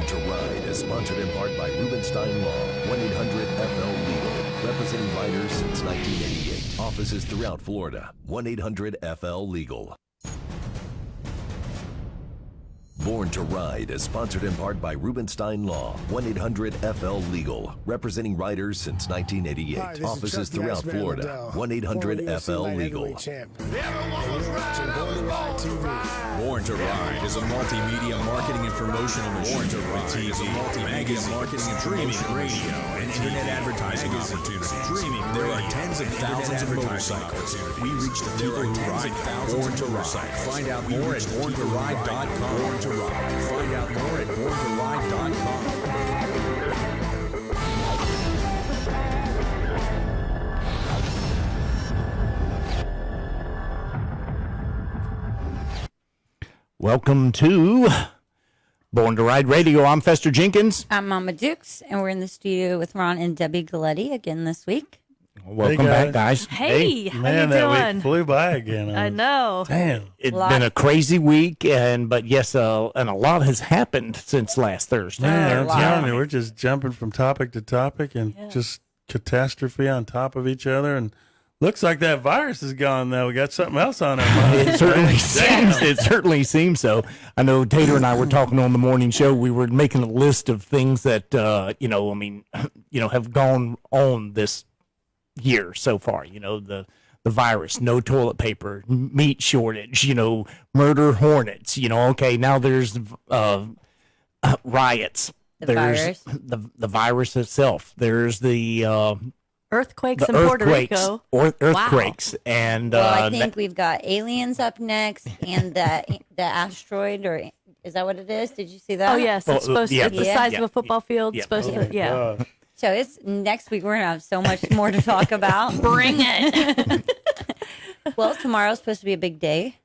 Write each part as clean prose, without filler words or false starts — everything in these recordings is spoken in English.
Born to Ride is sponsored in part by Rubenstein Law, 1-800-FL-LEGAL, representing riders since 1988. Offices throughout Florida, 1-800-FL-LEGAL. Born to Ride is sponsored in part by Rubenstein Law, 1-800-FL-LEGAL, representing riders since 1988. Hi, Offices throughout Florida, 1-800-FL-LEGAL. Born to Ride is a multimedia marketing and promotional machine. Born to Ride is a multimedia marketing and streaming radio and internet advertising opportunity. Streaming, there are tens of thousands of motorcycles. We reach the people who ride Born to Ride. Find out more at borntoride.com. Born to Ride. Find out more at borntoride.com. Welcome to Born to Ride Radio. I'm Fester Jenkins. I'm Mama Dukes, and we're in the studio with Ron and Debbie Galletti again this week. Welcome back, guys. Hey, how man, you that doing? week flew by again. I know. Damn. It's been a crazy week, but yes, and a lot has happened since last Thursday. Man, I'm telling you, we're just jumping from topic to topic and just catastrophe on top of each other. And looks like that virus is gone, though. We got something else on our mind. It certainly seems. It certainly seems so. I know Tater and I were talking on the morning show. We were making a list of things that have gone on this year so far. The virus, no toilet paper, meat shortage. Murder hornets. Okay, now there's riots. There's the virus itself. There's the Earthquakes in Puerto Rico. Earthquakes. Wow. And I think we've got aliens up next, and the asteroid, or is that what it is? Did you see that? Oh yes, it's supposed to. It's the size of a football field. It's supposed to. Yeah. God. So it's next week. We're gonna have so much more to talk about. Bring it. Well, tomorrow's supposed to be a big day.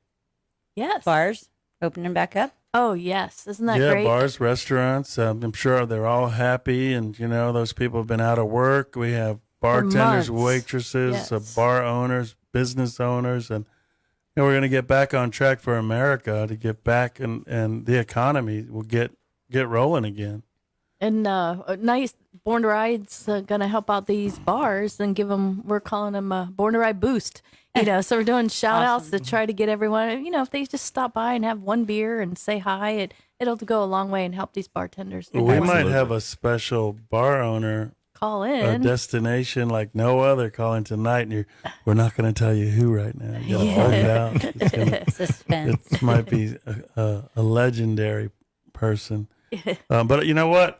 Yes. Bars opening back up. Oh yes, isn't that Yeah, great? bars, restaurants. I'm sure they're all happy, and those people have been out of work. We have bartenders, months. waitresses, Yes. bar owners, business owners, and we're going to get back on track for America to get back, and the economy will get rolling again. And nice Born to Ride's going to help out these bars and give them. We're calling them a Born to Ride boost. So we're doing shout outs to try to get everyone. If they just stop by and have one beer and say hi, it'll go a long way and help these bartenders. We might have a special bar owner call a in. destination like no other calling tonight, and we're not going to tell you who right now. You got to hold it out. Suspense. It might be a legendary person. But you know what?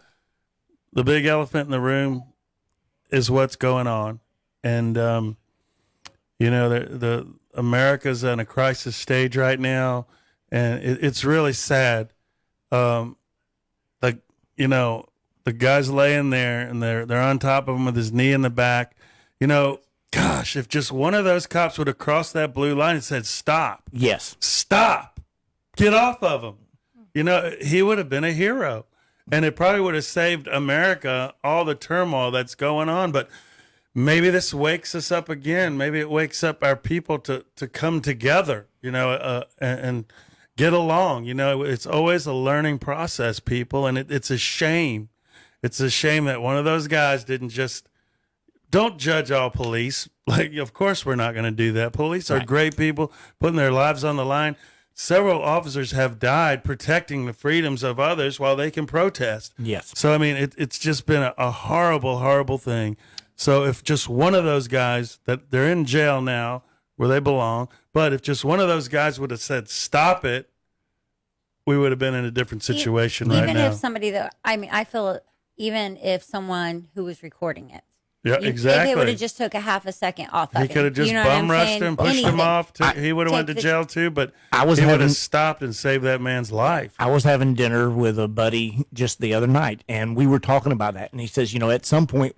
The big elephant in the room is what's going on. And, the America's in a crisis stage right now, and it's really sad. The guy's laying there, and they're on top of him with his knee in the back. Gosh, if just one of those cops would have crossed that blue line and said, "Stop." Yes. Stop. Get off of him. He would have been a hero. And it probably would have saved America all the turmoil that's going on. But maybe this wakes us up again. Maybe it wakes up our people to come together, and get along. It's always a learning process, people. And it's a shame. It's a shame that one of those guys don't judge all police. Of course we're not going to do that. Police are great people putting their lives on the line. Several officers have died protecting the freedoms of others while they can protest. Yes. So, it's just been a horrible, horrible thing. So if just one of those guys, that they're in jail now where they belong, but if just one of those guys would have said, "Stop it," we would have been in a different situation right now. Even if somebody I feel even if someone who was recording it. Yeah, exactly. If it would have just took a half a second off of He could have just bum rushed him, pushed him off. He would have went to jail too, but he would have stopped and saved that man's life. I was having dinner with a buddy just the other night, and we were talking about that. And he says, at some point,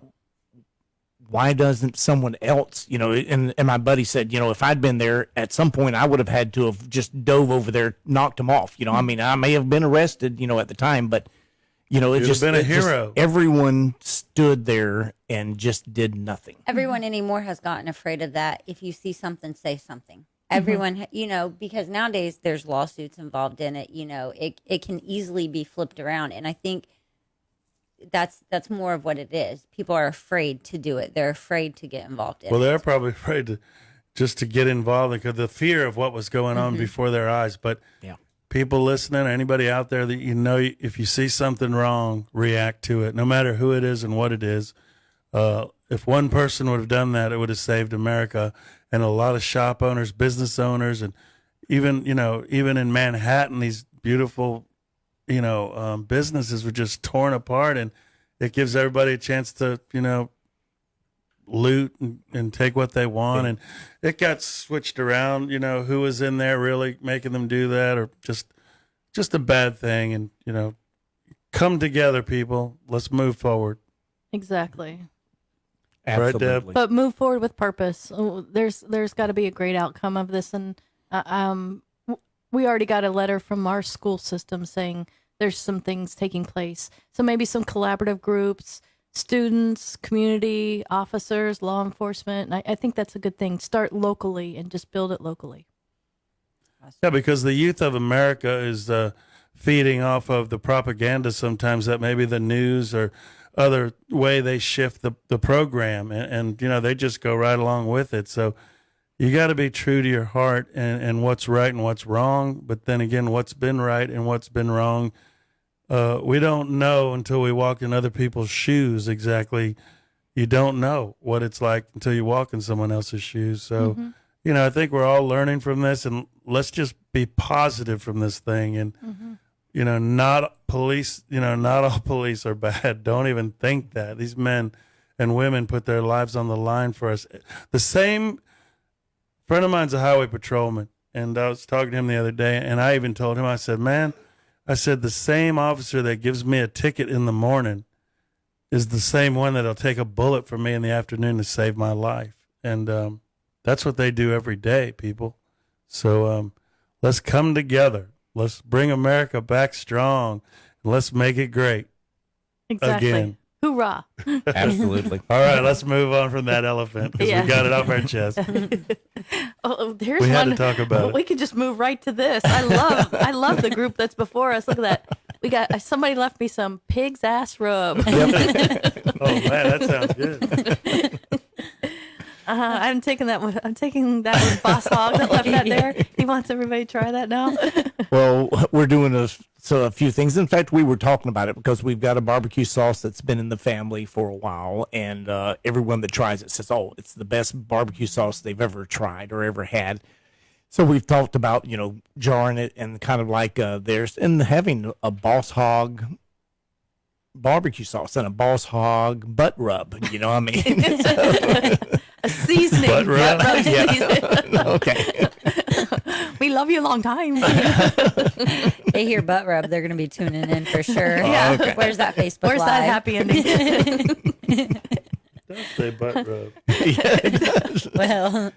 why doesn't someone else, and my buddy said, if I'd been there at some point, I would have had to have just dove over there, knocked him off. I may have been arrested, at the time, but it just been a hero. Everyone stood there and just did nothing. Everyone anymore has gotten afraid of that. If you see something, say something. everyone, because nowadays there's lawsuits involved in it. It can easily be flipped around, and I think that's more of what it is. People are afraid to do it. They're afraid to get involved in Well, it. they're probably afraid to get involved because the fear of what was going on before their eyes. But Yeah. people listening, or anybody out there that if you see something wrong, react to it, no matter who it is and what it is. If one person would have done that, it would have saved America. And a lot of shop owners, business owners, and even in Manhattan, these beautiful, businesses were just torn apart, and it gives everybody a chance to, loot and take what they want. And it got switched around, who was in there really making them do that, or just a bad thing. And, come together, people. Let's move forward. Exactly. Right, Deb? Absolutely. But move forward with purpose. There's got to be a great outcome of this, and we already got a letter from our school system saying there's some things taking place. So maybe some collaborative groups, students, community, officers, law enforcement. And I think that's a good thing. Start locally and just build it locally. Yeah, because the youth of America is feeding off of the propaganda sometimes that maybe the news or other way they shift the program, and they just go right along with it. So you got to be true to your heart and what's right and what's wrong. But then again, what's been right and what's been wrong, we don't know until we walk in other people's shoes exactly. You don't know what it's like until you walk in someone else's shoes. So, I think we're all learning from this, and let's just be positive from this thing. And, not police, not all police are bad. Don't even think that. These men and women put their lives on the line for us. The same friend of mine's a highway patrolman, and I was talking to him the other day, and I even told him, I said, man, the same officer that gives me a ticket in the morning is the same one that'll take a bullet for me in the afternoon to save my life. And that's what they do every day, people. So let's come together. Let's bring America back strong. And let's make it great. Exactly. Again. Hoorah. Absolutely. All right, let's move on from that elephant because Yeah. we got it off our chest. Here's We had one. to talk about it. We could just move right to this. I love the group that's before us. Look at that. We got somebody left me some pig's ass rub. Oh, man, that sounds good. I'm taking that one. I'm taking that with Boss Hogg that left that there. He wants everybody to try that now. Well, we're doing a few things. In fact, we were talking about it because we've got a barbecue sauce that's been in the family for a while, and everyone that tries it says, "Oh, it's the best barbecue sauce they've ever tried or ever had." So we've talked about jarring it and kind of like and having a Boss Hogg barbecue sauce and a Boss Hogg butt rub. I mean, A seasoning. Butt rub? Seasoning. okay. We love you a long time. They hear butt rub, they're going to be tuning in for sure. Yeah. okay. Where's that Facebook Where's that Live? happy ending? Don't say butt rub. Well,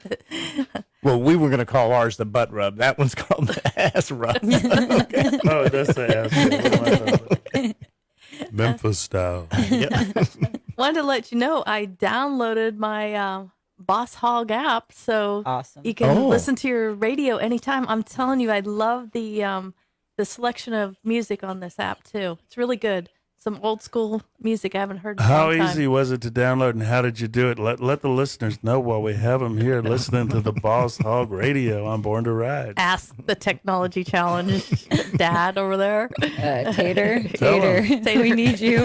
Well, we were going to call ours the butt rub. That one's called the ass rub. Oh, it does say ass. What am I talking about? Memphis style. Wanted to let you know I downloaded my Boss Hogg app, so awesome. you can Oh. listen to your radio anytime. I'm telling you, I love the selection of music on this app too. It's really good. Some old school music I haven't heard in a How long time. easy was it to download, and how did you do it? Let the listeners know while we have them here listening to the Boss Hogg Radio on Born to Ride. Ask the technology challenge, Dad over there. Tater, Tell 'em. Tater, we need you.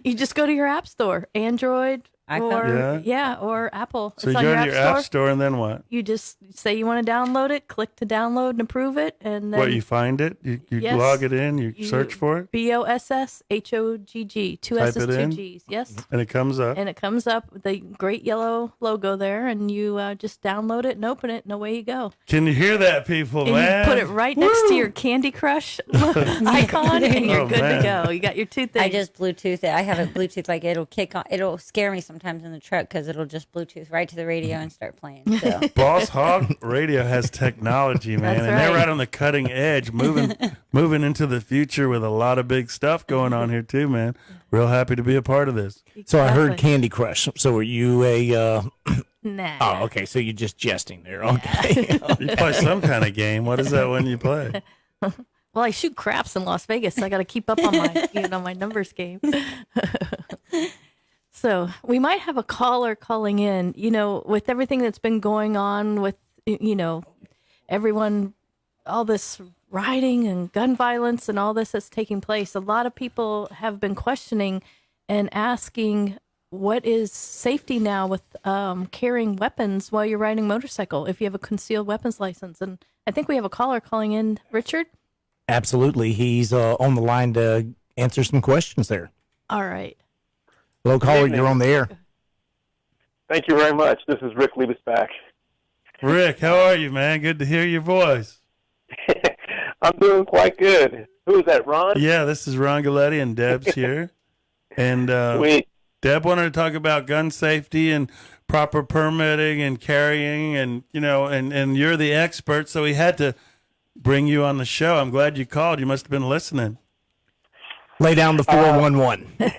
You just go to your app store, Android iPhone. or Apple. So It's you on go your to app your store. app store, and then what? You just say you want to download it, click to download and approve it, and then What, you find it? You Yes. log it in, you search for it, BOSSHOGG, two Type S's, it two in. G's. Yes. and it comes up. And it comes up with the great yellow logo there, and you just download it and open it, and away you go. Can you hear that, people, And man? you put it right next to your Candy Crush icon, and you're Oh, good man. to go. You got your two things. I just Bluetooth it. I have it Bluetooth, like it'll kick on. It'll scare me sometimes in the truck because it'll just Bluetooth right to the radio and start playing. So Boss Hogg Radio has technology, man, That's and they're right. right on the cutting edge, moving into the future with a lot of big stuff going on here too, man. Real happy to be a part of this. So I heard Exactly. Candy Crush. So are you Nah. Oh, okay. So you're just jesting there. Okay. You play some kind of game. What is that when you play? Well, I shoot craps in Las Vegas, so I got to keep up on my numbers game. So we might have a caller calling in. With everything that's been going on with everyone, all this rioting and gun violence and all this that's taking place. A lot of people have been questioning and asking, what is safety now with carrying weapons while you're riding a motorcycle if you have a concealed weapons license? And I think we have a caller calling in. Richard? Absolutely. He's on the line to answer some questions there. All right. Hello, caller. You're on the air. Thank you very much. This is Rick Liebesbach. Rick, how are you, man? Good to hear your voice. I'm doing quite good. Who is that, Ron? Yeah, this is Ron Galletti, and Deb's here. And Sweet. Deb wanted to talk about gun safety and proper permitting and carrying, and and you're the expert, so we had to bring you on the show. I'm glad you called. You must have been listening. Lay down the 411.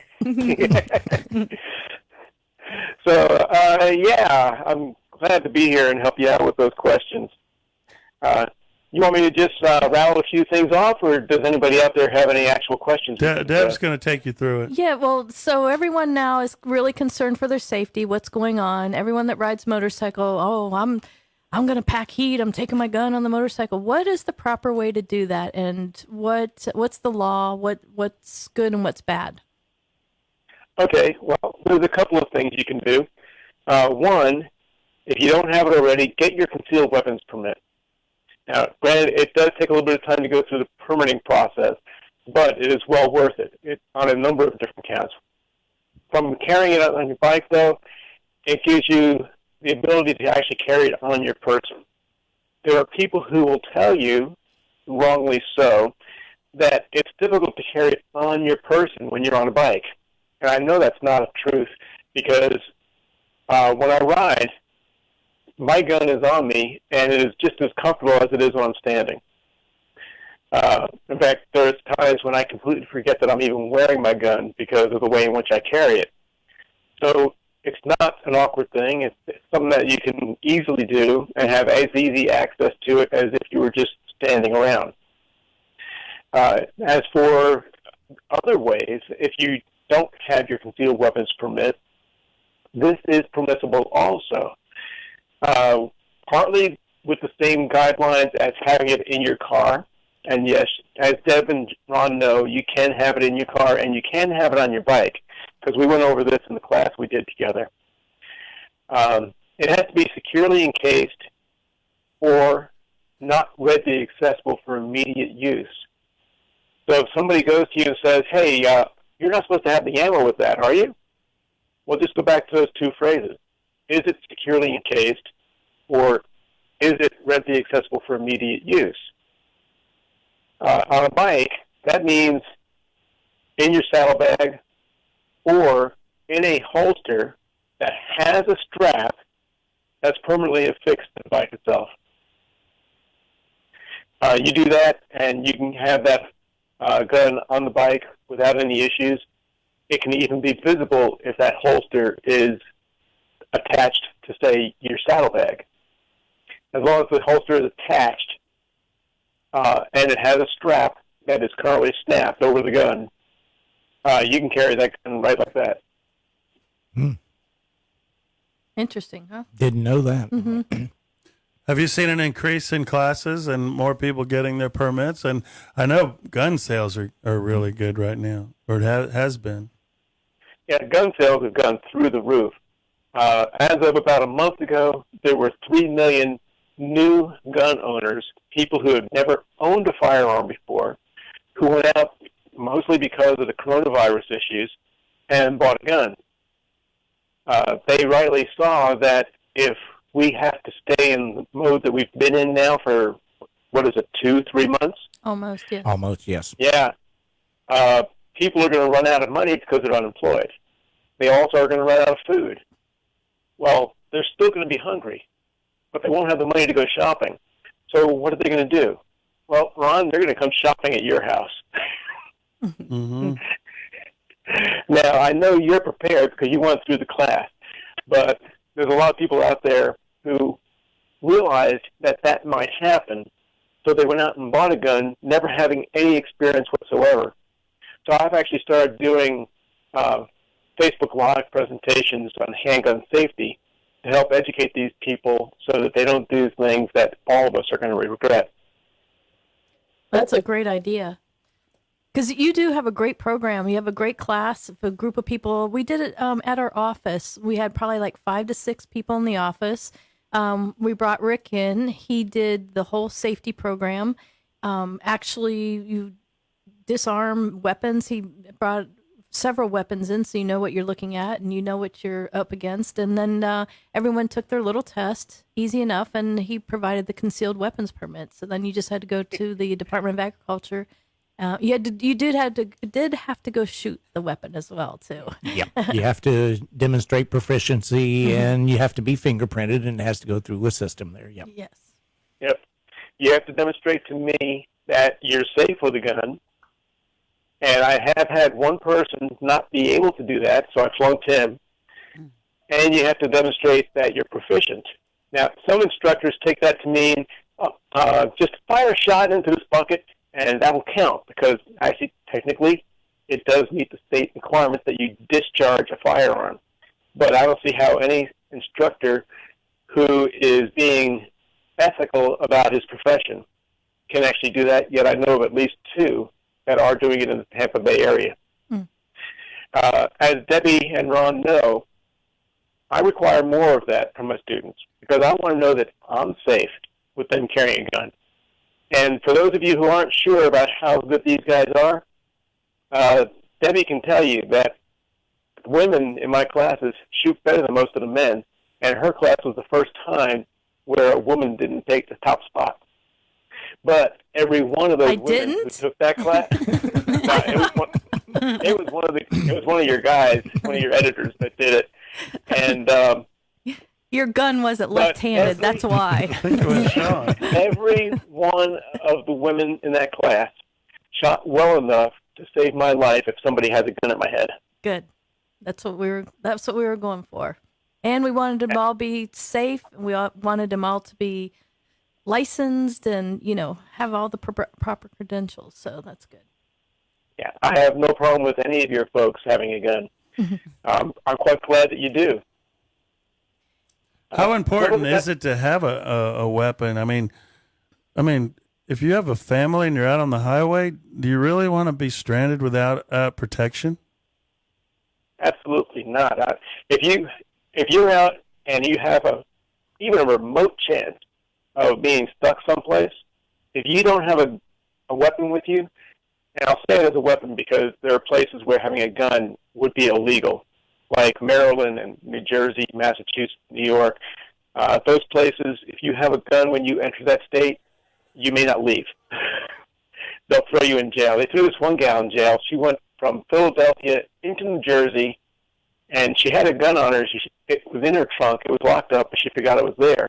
So, yeah, I'm glad to be here and help you out with those questions. You want me to just rattle a few things off, or does anybody out there have any actual questions? Deb's going to take you through it. Yeah, well, so everyone now is really concerned for their safety, what's going on. Everyone that rides motorcycle, I'm going to pack heat. I'm taking my gun on the motorcycle. What is the proper way to do that? And what's the law? What's good and what's bad? Okay, well, there's a couple of things you can do. One, if you don't have it already, get your concealed weapons permit. Now, granted, it does take a little bit of time to go through the permitting process, but it is well worth it on a number of different counts. From carrying it on your bike, though, it gives you the ability to actually carry it on your person. There are people who will tell you, wrongly so, that it's difficult to carry it on your person when you're on a bike. And I know that's not a truth, because when I ride, my gun is on me, and it is just as comfortable as it is when I'm standing. In fact, there's times when I completely forget that I'm even wearing my gun because of the way in which I carry it. So it's not an awkward thing. It's something that you can easily do and have as easy access to it as if you were just standing around. As for other ways, if you don't have your concealed weapons permit, this is permissible also. Partly with the same guidelines as having it in your car. And yes, as Deb and Ron know, you can have it in your car and you can have it on your bike, because we went over this in the class we did together. It has to be securely encased or not readily accessible for immediate use. So if somebody goes to you and says, hey, you're not supposed to have the ammo with that, are you? Well, just go back to those two phrases. Is it securely encased, or is it readily accessible for immediate use? On a bike, that means in your saddlebag or in a holster that has a strap that's permanently affixed to the bike itself. You do that, and you can have that gun on the bike without any issues. It can even be visible if that holster is attached to, say, your saddlebag. As long as the holster is attached and it has a strap that is currently snapped over the gun, you can carry that gun right like that. Interesting, huh? Didn't know that. Mm-hmm. Have you seen an increase in classes and more people getting their permits? And I know gun sales are really good right now, or it has been. Yeah, gun sales have gone through the roof. As of about a month ago, there were 3 million new gun owners, people who had never owned a firearm before, who went out mostly because of the coronavirus issues and bought a gun. They rightly saw that if we have to stay in the mode that we've been in now for, 2-3 months? Almost, yeah. Almost, yes. Yeah. People are going to run out of money because they're unemployed. They also are going to run out of food. Well, they're still going to be hungry, but they won't have the money to go shopping. So what are they going to do? Well, Ron, they're going to come shopping at your house. Mm-hmm. Now, I know you're prepared because you went through the class, but there's a lot of people out there who realized that that might happen, so they went out and bought a gun, never having any experience whatsoever. So I've actually started doing Facebook Live presentations on handgun safety to help educate these people so that they don't do things that all of us are going to regret. That's a great idea. Because you do have a great program. You have a great class of a group of people. We did it at our office. We had probably like 5 to 6 people in the office. We brought Rick in. He did the whole safety program. Actually, you disarm weapons. He brought several weapons in so you know what you're looking at and you know what you're up against. And then everyone took their little test, easy enough, and he provided the concealed weapons permit. So then you just had to go to the Department of Agriculture. You did have to go shoot the weapon as well too. Yeah, you have to demonstrate proficiency, and you have to be fingerprinted, and it has to go through a system there. Yep. Yes. Yep. You have to demonstrate to me that you're safe with a gun. And I have had one person not be able to do that, so I flunked him. And you have to demonstrate that you're proficient. Now, some instructors take that to mean just fire a shot into this bucket, and that will count, because actually, technically, it does meet the state requirements that you discharge a firearm. But I don't see how any instructor who is being ethical about his profession can actually do that, yet I know of at least 2 that are doing it in the Tampa Bay area. As Debbie and Ron know, I require more of that from my students, because I want to know that I'm safe with them carrying a gun. And for those of you who aren't sure about how good these guys are, Debbie can tell you that women in my classes shoot better than most of the men, and her class was the first time where a woman didn't take the top spot. But every one of those women who took that class, it was one of your guys, one of your editors that did it, and your gun wasn't left-handed. That's why. Every one of the women in that class shot well enough to save my life if somebody has a gun at my head. Good. That's what we were going for. And we wanted them all be safe. And we wanted them all to be licensed and, have all the proper credentials. So that's good. Yeah, I have no problem with any of your folks having a gun. I'm quite glad that you do. How important is it to have a weapon? I mean, if you have a family and you're out on the highway, do you really want to be stranded without protection? Absolutely not. If you're out and you have even a remote chance of being stuck someplace, if you don't have a weapon with you, and I'll say it as a weapon because there are places where having a gun would be illegal, like Maryland and New Jersey, Massachusetts, New York. Those places, if you have a gun when you enter that state, you may not leave. They'll throw you in jail. They threw this one gal in jail. She went from Philadelphia into New Jersey, and she had a gun on her. It was in her trunk. It was locked up, but she forgot it was there.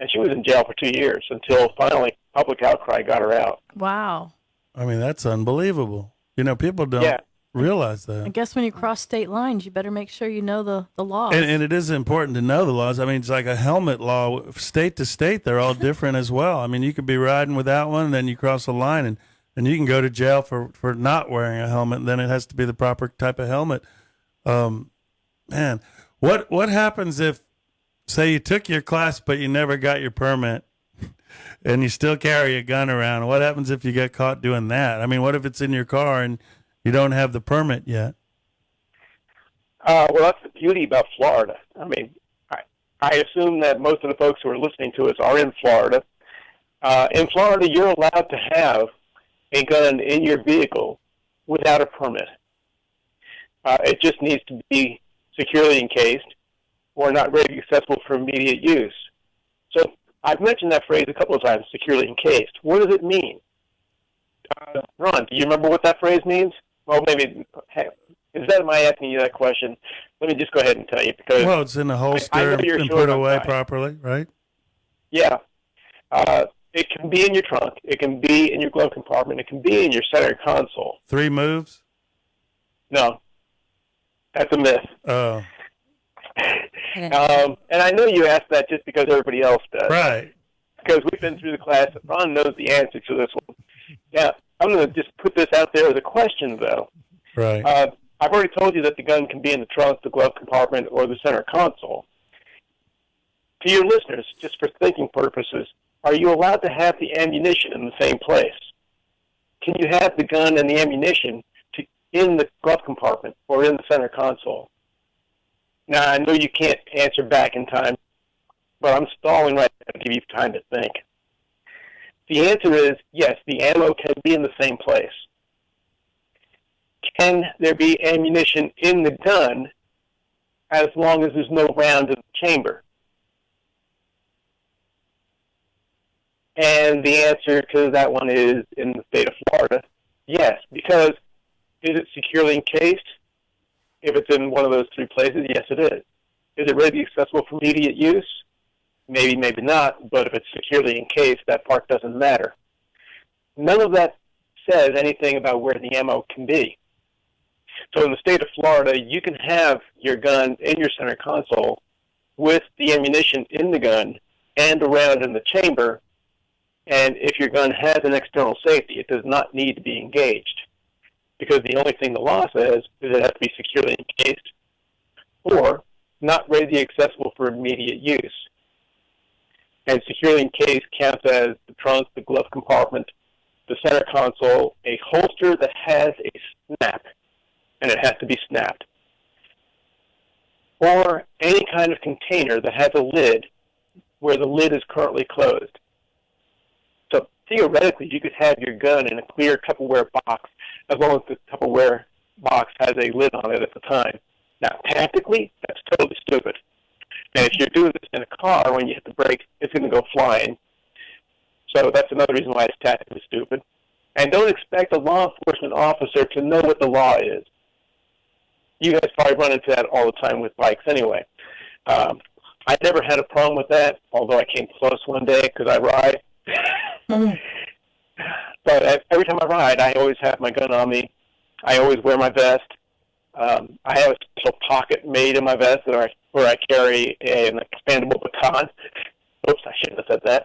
And she was in jail for 2 years until finally public outcry got her out. Wow. I mean, that's unbelievable. People don't realize that. I guess when you cross state lines, you better make sure you know the laws. And it is important to know the laws. I mean, it's like a helmet law. State to state, they're all different as well. I mean, you could be riding without one, and then you cross a line, and you can go to jail for not wearing a helmet, and then it has to be the proper type of helmet. Man, what happens if, say, you took your class, but you never got your permit, and you still carry a gun around? What happens if you get caught doing that? I mean, what if it's in your car and you don't have the permit yet? Well, that's the beauty about Florida. I mean, I assume that most of the folks who are listening to us are in Florida. In Florida, you're allowed to have a gun in your vehicle without a permit. It just needs to be securely encased or not very accessible for immediate use. So I've mentioned that phrase a couple of times, securely encased. What does it mean? Ron, do you remember what that phrase means? Well, maybe, instead of my asking you that question, let me just go ahead and tell you. Because it's in the holster and put away properly, right? Yeah. It can be in your trunk. It can be in your glove compartment. It can be in your center console. 3 moves? No. That's a myth. Oh. And I know you asked that just because everybody else does. Right. Because we've been through the class. Ron knows the answer to this one. Yeah, I'm going to just put this out there as a question, though. Right. I've already told you that the gun can be in the trunk, the glove compartment, or the center console. To your listeners, just for thinking purposes, are you allowed to have the ammunition in the same place? Can you have the gun and the ammunition in the glove compartment or in the center console? Now, I know you can't answer back in time, but I'm stalling right now to give you time to think. The answer is yes, the ammo can be in the same place. Can there be ammunition in the gun as long as there's no round in the chamber? And the answer to that one is, in the state of Florida, yes, because is it securely encased? If it's in one of those three places, yes, it is. Is it readily accessible for immediate use? Maybe, maybe not, but if it's securely encased, that part doesn't matter. None of that says anything about where the ammo can be. So in the state of Florida, you can have your gun in your center console with the ammunition in the gun and around in the chamber, and if your gun has an external safety, it does not need to be engaged, because the only thing the law says is it has to be securely encased or not readily accessible for immediate use. And securely encased counts as the trunk, the glove compartment, the center console, a holster that has a snap, and it has to be snapped, or any kind of container that has a lid where the lid is currently closed. So theoretically, you could have your gun in a clear Tupperware box as long as the Tupperware box has a lid on it at the time. Now, tactically, that's totally stupid. And if you're doing this in a car, when you hit the brake, it's going to go flying. So that's another reason why it's tactically stupid. And don't expect a law enforcement officer to know what the law is. You guys probably run into that all the time with bikes anyway. I never had a problem with that, although I came close one day because I ride. But every time I ride, I always have my gun on me. I always wear my vest. I have a special pocket made in my vest where I carry an expandable baton. Oops, I shouldn't have said that.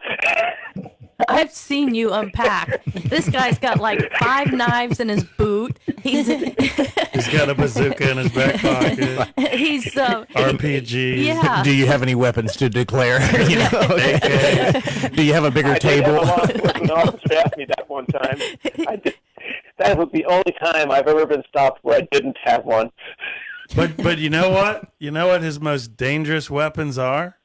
I've seen you unpack. This guy's got like 5 knives in his boot. He's got a bazooka in his back pocket. He's RPG. Yeah. Do you have any weapons to declare? You know? Do you have a bigger table? A law enforcement officer asked me that one time. That was the only time I've ever been stopped where I didn't have one. But you know what? You know what his most dangerous weapons are?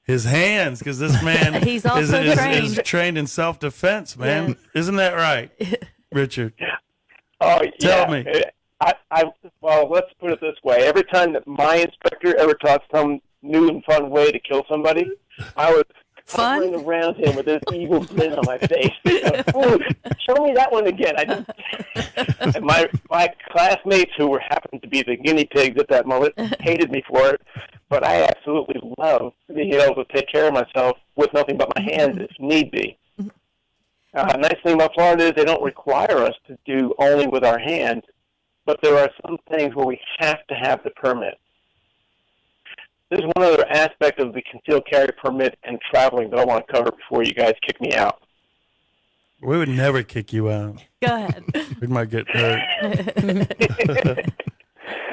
His hands, because this man He's also is trained in self-defense, man. Yes. Isn't that right, Richard? Oh, Tell me. Well, let's put it this way. Every time that my inspector ever taught some new and fun way to kill somebody, I was hovering around him with this evil grin on my face. Oh, show me that one again. And my classmates, who happened to be the guinea pigs at that moment, hated me for it. But I absolutely love being able to take care of myself with nothing but my hands if need be. Nice thing about Florida is they don't require us to do only with our hands, but there are some things where we have to have the permit. There's one other aspect of the concealed carry permit and traveling that I want to cover before you guys kick me out. We would never kick you out. Go ahead. We might get hurt.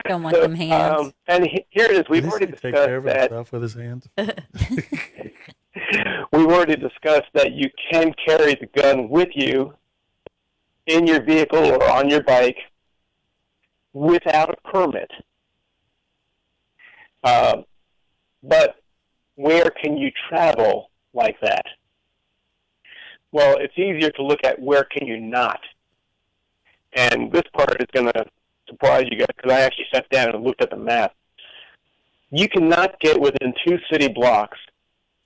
Don't want them hands. And here it is. We've Did he already say discussed take care of that. himself with his hands. We've already discussed that you can carry the gun with you in your vehicle or on your bike without a permit. But where can you travel like that? Well, it's easier to look at where can you not. And this part is going to surprise you guys because I actually sat down and looked at the map. You cannot get within 2 city blocks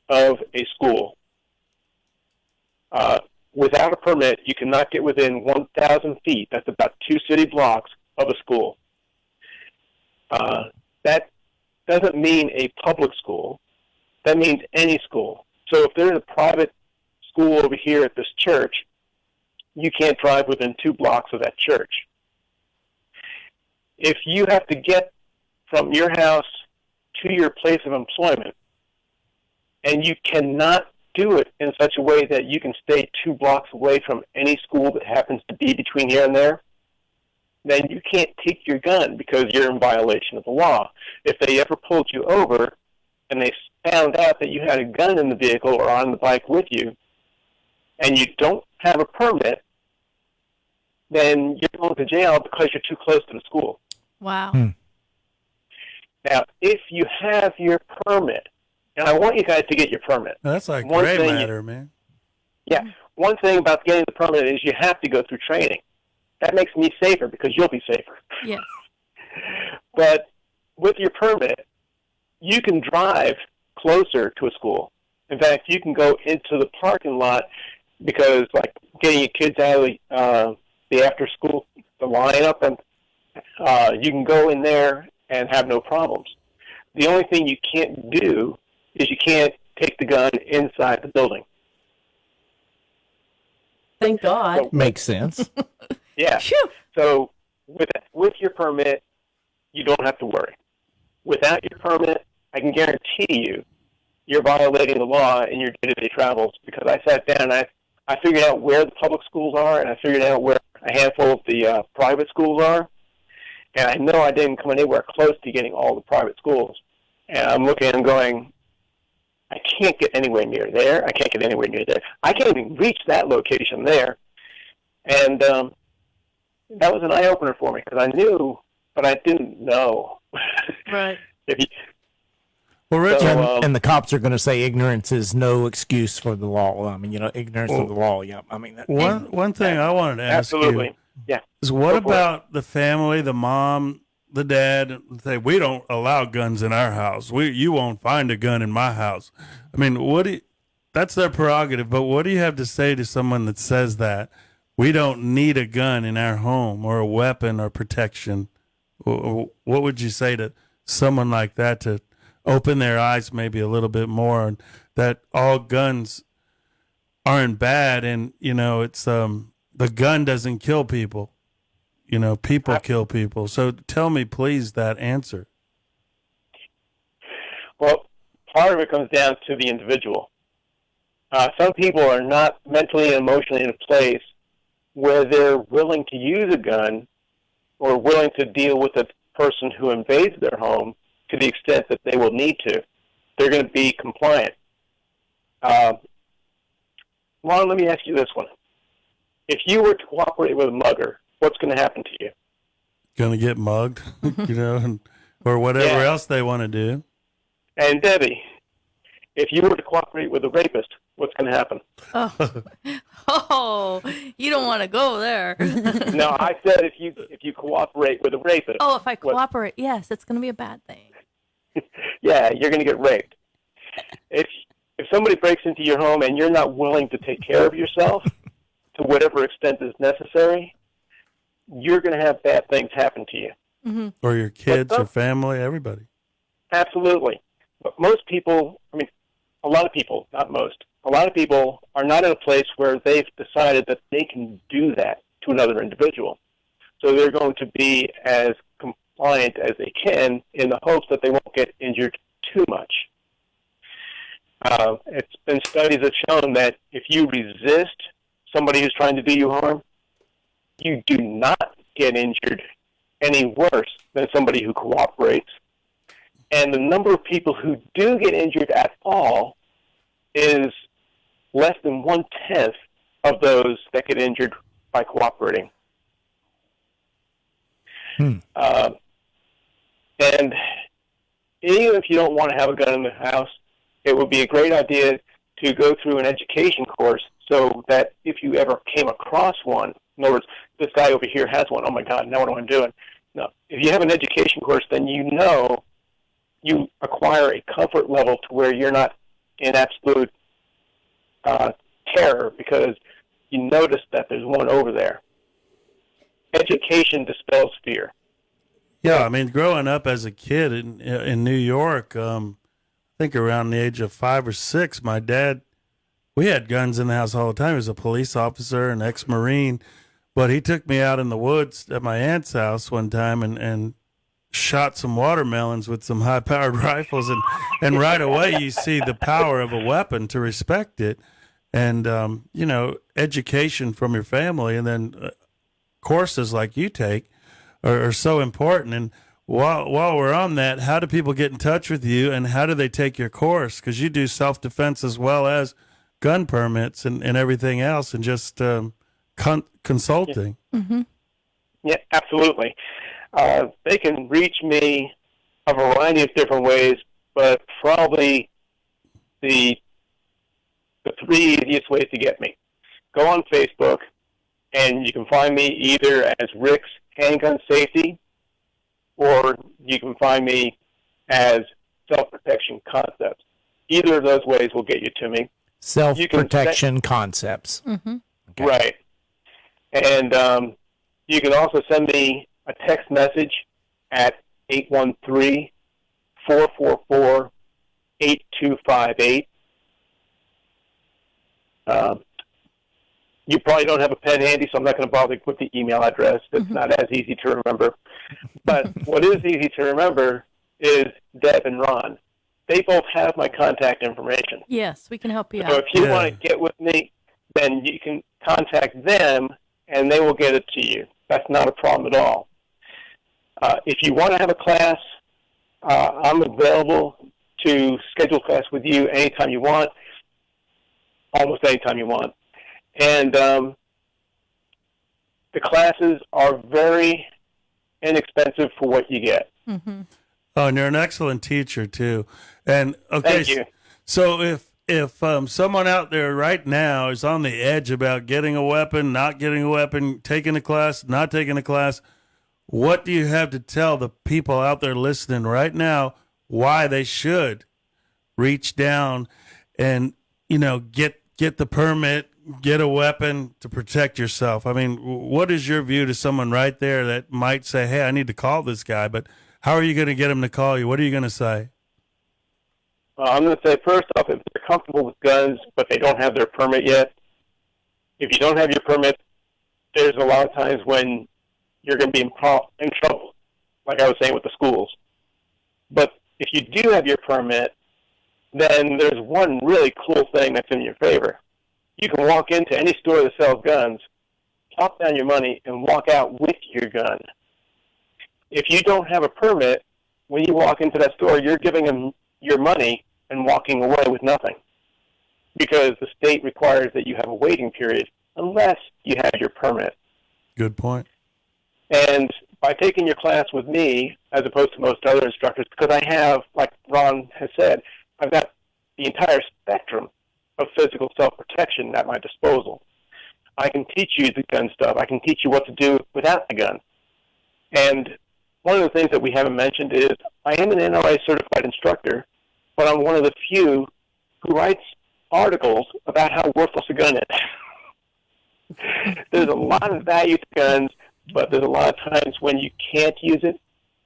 of a school. Without a permit, you cannot get within 1,000 feet. That's about 2 city blocks of a school. That doesn't mean a public school. That means any school. So if there's a private school over here at this church, you can't drive within 2 blocks of that church. If you have to get from your house to your place of employment, and you cannot do it in such a way that you can stay 2 blocks away from any school that happens to be between here and there, then you can't take your gun because you're in violation of the law. If they ever pulled you over and they found out that you had a gun in the vehicle or on the bike with you, and you don't have a permit, then you're going to jail because you're too close to the school. Wow. Now, if you have your permit, and I want you guys to get your permit. That's like One gray thing matter, man. Yeah. One thing about getting the permit is you have to go through training. That makes me safer because you'll be safer. Yes. But with your permit, you can drive closer to a school. In fact, you can go into the parking lot because, like, getting your kids out of the after-school, the lineup, and you can go in there and have no problems. The only thing you can't do is you can't take the gun inside the building. Thank God. Makes sense. Yeah. So with your permit, you don't have to worry. Without your permit, I can guarantee you, you're violating the law in your day-to-day travels, because I sat down and I figured out where the public schools are, and I figured out where a handful of the private schools are, and I know I didn't come anywhere close to getting all the private schools. And I'm looking and going, I can't get anywhere near there. I can't get anywhere near there. I can't even reach that location there. And that was an eye-opener for me, because I knew, but I didn't know. Right. Well, Rich, And the cops are going to say ignorance is no excuse for the law. I mean, ignorance of the law. Yeah. I mean, one thing I wanted to ask absolutely. you Yeah. is what about the family, the mom, the dad, say, we don't allow guns in our house. You won't find a gun in my house. I mean, that's their prerogative, but what do you have to say to someone that says that? We don't need a gun in our home or a weapon or protection. What would you say to someone like that to open their eyes maybe a little bit more, and that all guns aren't bad, and it's the gun doesn't kill people, people kill people. So tell me please that answer. Well, part of it comes down to the individual. Some people are not mentally and emotionally in a place where they're willing to use a gun or willing to deal with a person who invades their home to the extent that they will need to. They're going to be compliant. Ron, let me ask you this one. If you were to cooperate with a mugger, what's going to happen to you? Going to get mugged, or whatever else they want to do. And Debbie, if you were to cooperate with a rapist, what's going to happen? Oh, you don't want to go there. No, I said if you cooperate with a rapist. Oh, if I cooperate, yes, it's going to be a bad thing. Yeah, you're going to get raped. If somebody breaks into your home and you're not willing to take care of yourself to whatever extent is necessary, you're going to have bad things happen to you. Mm-hmm. Or your kids, your family, everybody. Absolutely. But most people, a lot of people, not most, a lot of people are not in a place where they've decided that they can do that to another individual. So they're going to be as compliant as they can in the hopes that they won't get injured too much. It's been studies have shown that if you resist somebody who's trying to do you harm, you do not get injured any worse than somebody who cooperates. And the number of people who do get injured at all is less than 1/10 of those that get injured by cooperating. And even if you don't want to have a gun in the house, it would be a great idea to go through an education course so that if you ever came across one, in other words, this guy over here has one, oh my God, now what am I doing? No, if you have an education course, then you acquire a comfort level to where you're not in absolute terror because you notice that there's one over there. Education dispels fear. Yeah, growing up as a kid in New York, I think around the age of 5 or 6, my dad, we had guns in the house all the time. He was a police officer, an ex-Marine, but he took me out in the woods at my aunt's house one time, and shot some watermelons with some high-powered rifles, and right away you see the power of a weapon to respect it, and education from your family, and then courses like you take are so important. And while we're on that, how do people get in touch with you, and how do they take your course? Because you do self-defense as well as gun permits and everything else, and just consulting. Mm-hmm. Yeah, absolutely. They can reach me a variety of different ways, but probably the three easiest ways to get me. Go on Facebook, and you can find me either as Rick's Handgun Safety, or you can find me as Self-Protection Concepts. Either of those ways will get you to me. Self-protection concepts. Mm-hmm. Okay. Right. And you can also send me a text message at 813-444-8258. You probably don't have a pen handy, so I'm not going to bother with the email address. It's not as easy to remember. But what is easy to remember is Deb and Ron. They both have my contact information. Yes, we can help you So out. if you want to get with me, then you can contact them, and they will get it to you. That's not a problem at all. If you want to have a class, I'm available to schedule a class with you anytime you want, almost anytime you want. And the classes are very inexpensive for what you get. Mm-hmm. Oh, and you're an excellent teacher too. And okay, Thank you. so if someone out there right now is on the edge about getting a weapon, not getting a weapon, taking a class, not taking a class, what do you have to tell the people out there listening right now why they should reach down and get the permit, get a weapon to protect yourself? I mean, what is your view to someone right there that might say, hey, I need to call this guy, but how are you going to get him to call you? What are you going to say? I'm going to say, first off, if they're comfortable with guns, but they don't have their permit yet, if you don't have your permit, there's a lot of times when you're going to be in trouble, like I was saying with the schools. But if you do have your permit, then there's one really cool thing that's in your favor. You can walk into any store that sells guns, plop down your money, and walk out with your gun. If you don't have a permit, when you walk into that store, you're giving them your money and walking away with nothing, because the state requires that you have a waiting period unless you have your permit. Good point. And by taking your class with me, as opposed to most other instructors, because I have, like Ron has said, I've got the entire spectrum of physical self-protection at my disposal. I can teach you the gun stuff. I can teach you what to do without the gun. And one of the things that we haven't mentioned is I am an NRA certified instructor, but I'm one of the few who writes articles about how worthless a gun is. There's a lot of value to guns, but there's a lot of times when you can't use it,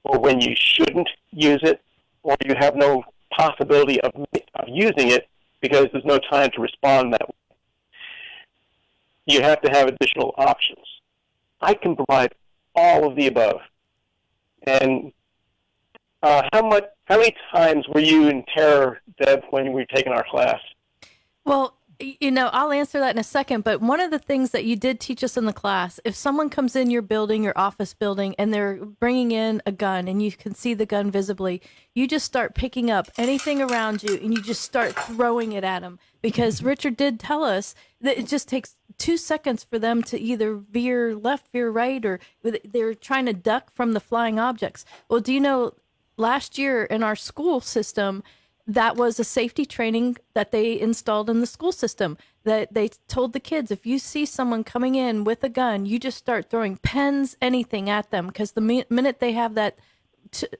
or when you shouldn't use it, or you have no possibility of using it because there's no time to respond that way. You have to have additional options. I can provide all of the above. And how many times were you in terror, Deb, when we were taking our class? Well, I'll answer that in a second, but one of the things that you did teach us in the class, if someone comes in your building, your office building, and they're bringing in a gun and you can see the gun visibly, you just start picking up anything around you and you just start throwing it at them, because Richard did tell us that it just takes 2 seconds for them to either veer left, veer right, or they're trying to duck from the flying objects. Well, do you know, last year in our school system, that was a safety training that they installed in the school system, that they told the kids, if you see someone coming in with a gun, you just start throwing pens, anything at them, because the minute they have that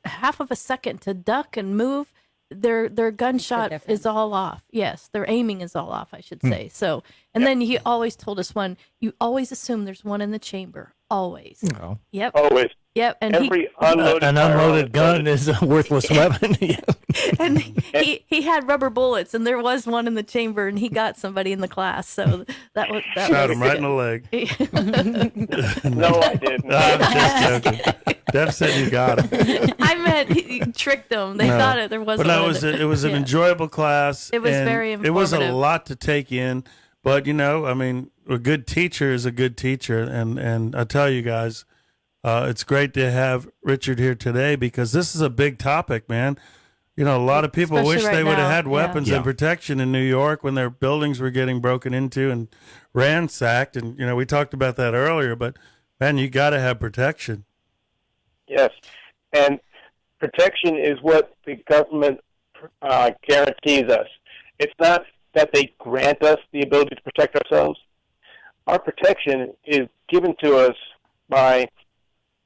half of a second to duck and move, their gunshot is all off. Yes, their aiming is all off, I should say. So, and then he always told us you always assume there's one in the chamber. Always. Oh. Yep. Always. Yep, and Every unloaded An firearm unloaded is gun loaded. is a worthless weapon. Yeah. and he had rubber bullets, and there was one in the chamber, and he got somebody in the class. So that was Shot him right in the leg. No, I didn't. I'm just joking. Deb said you got him. I meant he tricked them. They No. thought it. There wasn't. But no, one it was an yeah. enjoyable class. It was and very It was a informative. lot to take in, but I mean, a good teacher is a good teacher, and I tell you guys, it's great to have Richard here today because this is a big topic, man. A lot of people Especially wish right they would have now, had weapons yeah. and protection in New York when their buildings were getting broken into and ransacked, and we talked about that earlier. But man, you got to have protection. Yes, and protection is what the government guarantees us. It's not that they grant us the ability to protect ourselves. Our protection is given to us by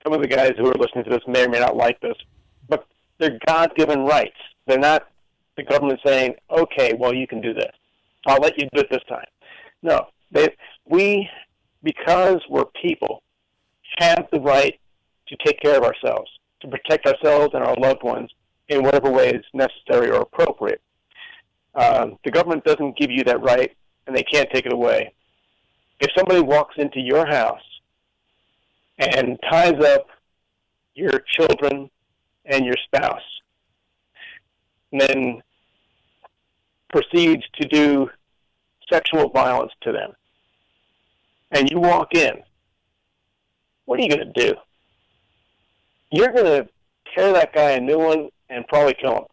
some of the guys who are listening to this may or may not like this, but they're God-given rights. They're not the government saying, okay, well, you can do this. I'll let you do it this time. No, we, because we're people, have the right to take care of ourselves, to protect ourselves and our loved ones in whatever way is necessary or appropriate. The government doesn't give you that right, and they can't take it away. If somebody walks into your house and ties up your children and your spouse, and then proceeds to do sexual violence to them, and you walk in, what are you going to do? You're going to tear that guy a new one and probably kill him,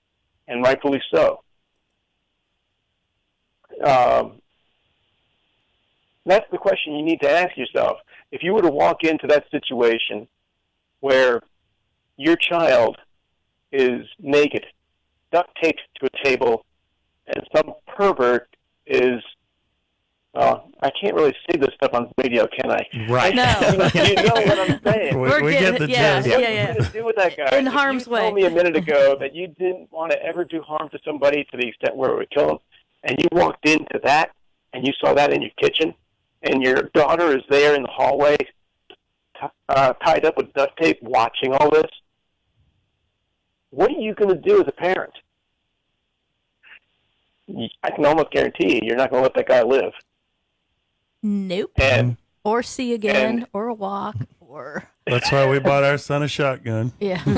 and rightfully so. That's the question you need to ask yourself. If you were to walk into that situation where your child is naked, duct taped to a table, and some pervert is, I can't really say this stuff on radio, can I? Right. No. You know what I'm saying. We get the yeah, gist. yeah, What yeah. are you going to do with that guy? In harm's You way. told me a minute ago that you didn't want to ever do harm to somebody to the extent where it would kill them, and you walked into that, and you saw that in your kitchen, and your daughter is there in the hallway tied up with duct tape watching all this. What are you going to do as a parent? I can almost guarantee you're not going to let that guy live. Nope. And Or see again, And- or walk, or That's why we bought our son a shotgun. yeah. so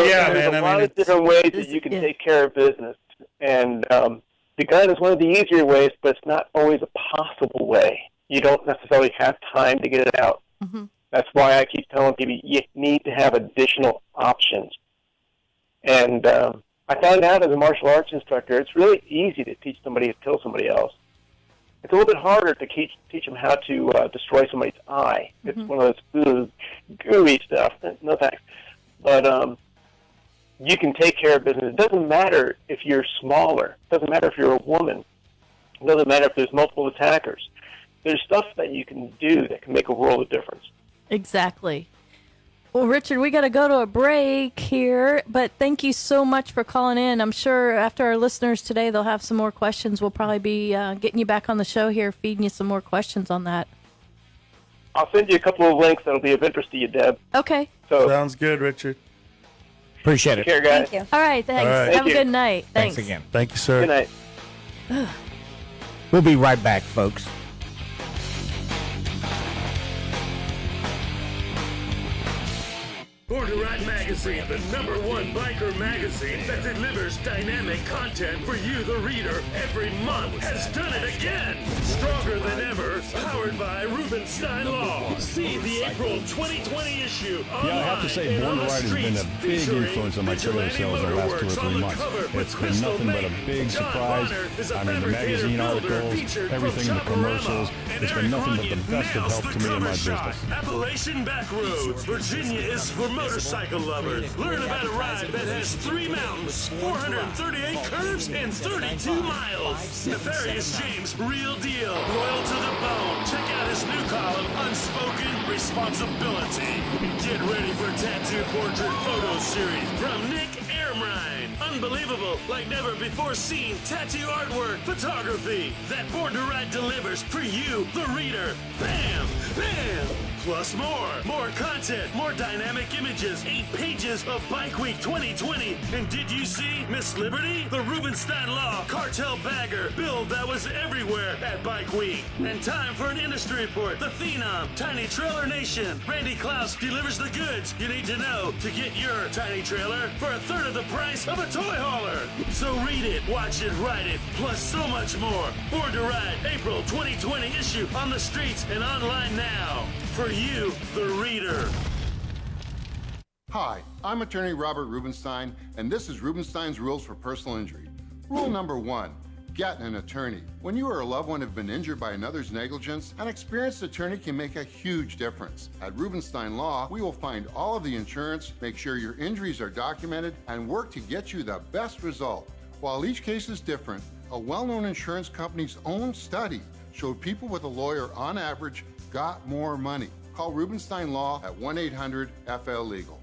Yeah, there's man, a I lot mean, of different ways that it's- you can yeah. take care of business. And the gun is one of the easier ways, but it's not always a possible way. You don't necessarily have time to get it out. Mhm. That's why I keep telling people you need to have additional options. And I found out as a martial arts instructor, it's really easy to teach somebody to kill somebody else. It's a little bit harder to teach them how to destroy somebody's eye. It's one of those gooey stuff. No thanks. But you can take care of business. It doesn't matter if you're smaller. It doesn't matter if you're a woman. It doesn't matter if there's multiple attackers. There's stuff that you can do that can make a world of difference. Exactly. Well, Richard, we got to go to a break here, but thank you so much for calling in. I'm sure after our listeners today, they'll have some more questions. We'll probably be getting you back on the show here, feeding you some more questions on that. I'll send you a couple of links that'll be of interest to you, Deb. Okay. So Sounds good, Richard. Appreciate it. take care, guys. Thank you. All right. Thanks. All right. Have Thank a you. good night. Thanks again. Thank you, sir. Good night. We'll be right back, folks. Border Rat Magazine, the #1 biker magazine that delivers dynamic content for you, the reader, every month, has done it again. Stronger than ever, powered by Rubenstein Law. See the April 2020 issue online. Yeah, I have to say, and Born on to the Ride has been a streets, big featuring influence on my trailer vigilante sales in the last 2 or motorworks 3 on the months. cover with It's been Crystal nothing but a Maine. big John surprise. Bonner is a I mean, the fabricator magazine builder articles, featured everything, from the commercials. Shopperama. It's been nothing but the best of help to me in my business. Appalachian Backroads, Virginia is for motorcycle lovers. Learn about a ride that has 3 mountains, 438 curves, and 32 miles. Nefarious James, real deal, loyal to the bone. Check out his new column, Unspoken Responsibility. Get ready for Tattoo Portrait Photo Series from Nick Air germline, unbelievable, like never before seen tattoo artwork, photography that Born to Ride delivers for you, the reader. Bam! Bam! Plus more content, more dynamic images, 8 pages of Bike Week 2020. And did you see Miss Liberty? The Rubenstein Law cartel bagger build that was everywhere at Bike Week. And time for an industry report. The Phenom, Tiny Trailer Nation. Randy Klaus delivers the goods you need to know to get your tiny trailer for a third of the price of a toy hauler. So read it, watch it, ride it, plus so much more. Born to Ride, April 2020 issue on the streets and online now. For you, the reader. Hi, I'm attorney Robert Rubenstein, and this is Rubenstein's Rules for Personal Injury. Rule number 1, get an attorney. When you or a loved one have been injured by another's negligence, an experienced attorney can make a huge difference. At Rubenstein Law, we will find all of the insurance, make sure your injuries are documented, and work to get you the best result. While each case is different, a well-known insurance company's own study showed people with a lawyer on average got more money. Call Rubenstein Law at 1-800-FL-LEGAL.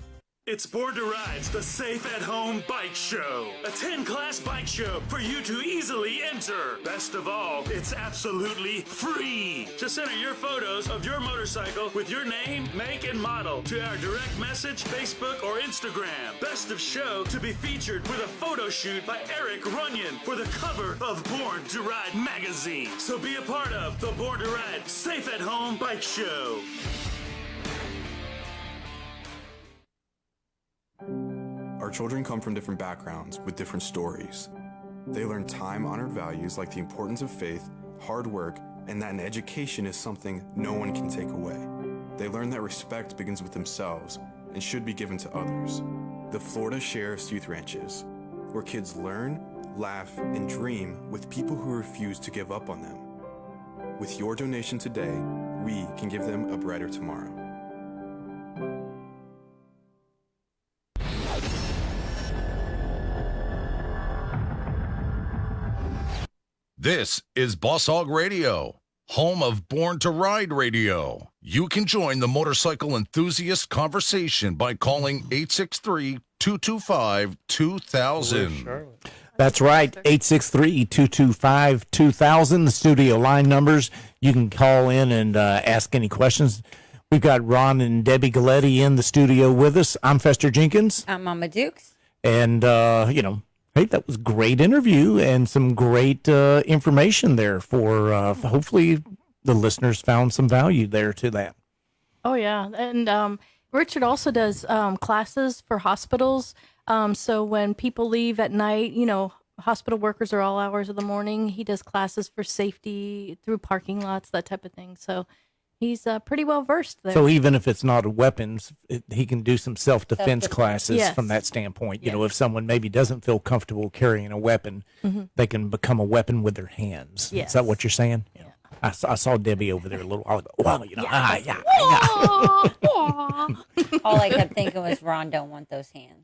It's Born to Ride's the Safe at Home Bike Show. A 10-class bike show for you to easily enter. Best of all, it's absolutely free. Just enter your photos of your motorcycle with your name, make, and model to our direct message, Facebook, or Instagram. Best of show to be featured with a photo shoot by Eric Runyon for the cover of Born to Ride magazine. So be a part of the Born to Ride Safe at Home Bike Show. Our children come from different backgrounds with different stories. They learn time-honored values like the importance of faith, hard work, and that an education is something no one can take away. They learn that respect begins with themselves and should be given to others. The Florida Sheriff's Youth Ranches, where kids learn, laugh, and dream with people who refuse to give up on them. With your donation today, we can give them a brighter tomorrow. This is Boss Hogg Radio, home of Born to Ride Radio. You can join the motorcycle enthusiast conversation by calling 863-225-2000. That's right, 863-225-2000, the studio line numbers. You can call in and ask any questions. We've got Ron and Debbie Galletti in the studio with us. I'm Fester Jenkins. I'm Mama Dukes. And, hey, that was a great interview and some great information there for hopefully the listeners found some value there to that. Oh, yeah. And Richard also does classes for hospitals. So when people leave at night, hospital workers are all hours of the morning. He does classes for safety through parking lots, that type of thing. So he's pretty well versed there. So even if it's not weapons, he can do some self-defense classes Yes. from that standpoint. Yes. If someone maybe doesn't feel comfortable carrying a weapon, they can become a weapon with their hands. Yes. Is that what you're saying? Yeah. I saw Debbie over there a little while ago. Wow, All I kept thinking was, Ron don't want those hands.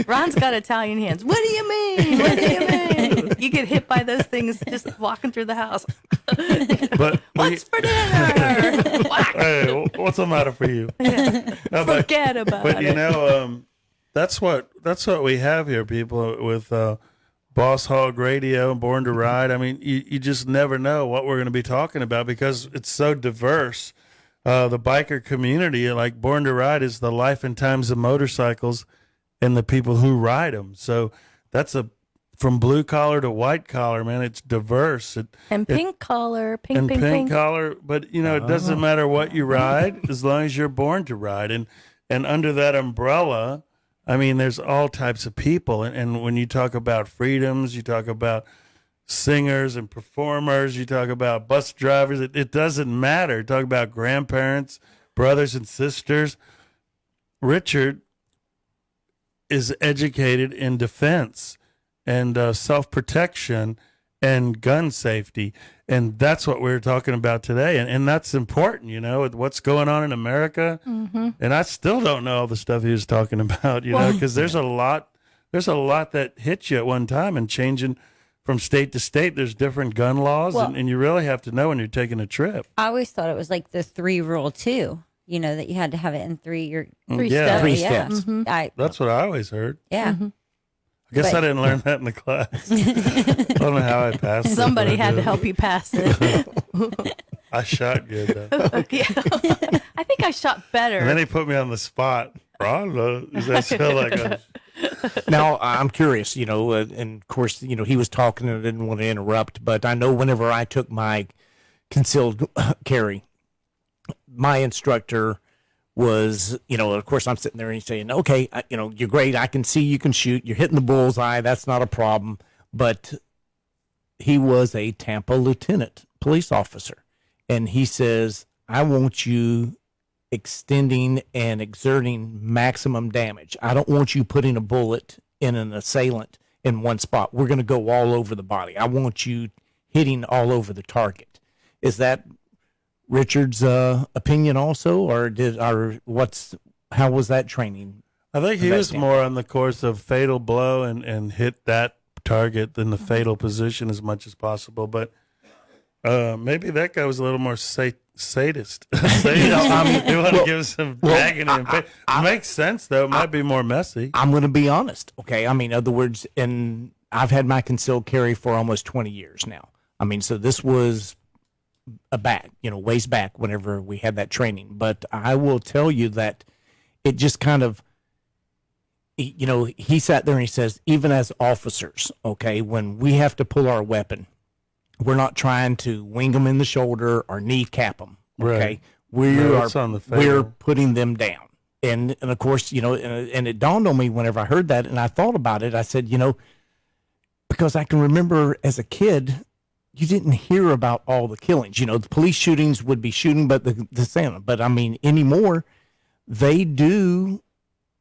Ron's got Italian hands. What do you mean? What do you mean? You get hit by those things just walking through the house. But What's for dinner? Whack. hey, what's the matter for you? No, Forget about but it. that's what we have here, people, with Boss Hogg Radio, Born to Ride. I mean, you just never know what we're going to be talking about because it's so diverse. The biker community, like Born to Ride, is the life and times of motorcycles and the people who ride them. So that's from blue collar to white collar, man. It's diverse. And pink collar, pink collar. But it doesn't matter what you ride as long as you're born to ride. And under that umbrella, I mean, there's all types of people. And when you talk about freedoms, you talk about singers and performers, you talk about bus drivers, it doesn't matter. Talk about grandparents, brothers and sisters. Richard is educated in defense and self-protection and gun safety. And that's what we're talking about today. And that's important, with what's going on in America. Mm-hmm. And I still don't know all the stuff he was talking about, because there's a lot that hits you at one time and changing from state to state. There's different gun laws, and you really have to know when you're taking a trip. I always thought it was like the 3 rule too. You know, that you had to have it in three Yeah. Three yeah. steps. That's what I always heard. Yeah. I guess But- I didn't learn that in the class. I don't know how I passed it. Somebody but I had to did. help you pass it. I shot good, though. Yeah. I think I shot better. And then he put me on the spot. Rondo, does that feel like a... Now, I'm curious, you know, and of course, you know, he was talking and I didn't want to interrupt, but I know whenever I took my concealed carry, my instructor was, you know, of course, I'm sitting there and he's saying, okay, you know, you're great. I can see you can shoot. You're hitting the bullseye. That's not a problem. But he was a Tampa lieutenant police officer. And he says, I want you extending and exerting maximum damage. I don't want you putting a bullet in an assailant in one spot. We're going to go all over the body. I want you hitting all over the target. Is that Richard's opinion also, or how was that training? I think he was more on the course of fatal blow and hit that target than the fatal position as much as possible. But maybe that guy was a little more sadist. You want to give some agony and pain. It makes sense, though. It might be more messy. I'm going to be honest, okay? I mean, in other words, I've had my concealed carry for almost 20 years now. I mean, so this was ways back whenever we had that training. But I will tell you that it just kind of, you know, he sat there and he says, even as officers, okay, when we have to pull our weapon, we're not trying to wing them in the shoulder or kneecap them, okay? Right. We're putting them down. And of course, you know, and it dawned on me whenever I heard that and I thought about it, I said, you know, because I can remember as a kid, you didn't hear about all the killings. You know, the police shootings would be shooting, but the Santa. But I mean, anymore, they do,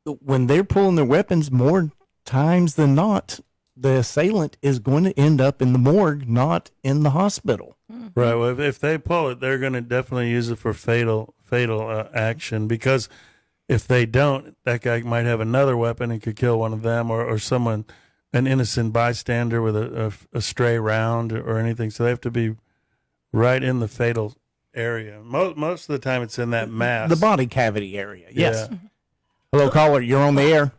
when they're pulling their weapons, more times than not, the assailant is going to end up in the morgue, not in the hospital. Right. Well, if they pull it, they're going to definitely use it for fatal action, because if they don't, that guy might have another weapon and could kill one of them or someone, an innocent bystander with a stray round or anything. So they have to be right in the fatal area. Most of the time it's in that mass. The body cavity area, yes. Yeah. Hello, caller. You're on the air.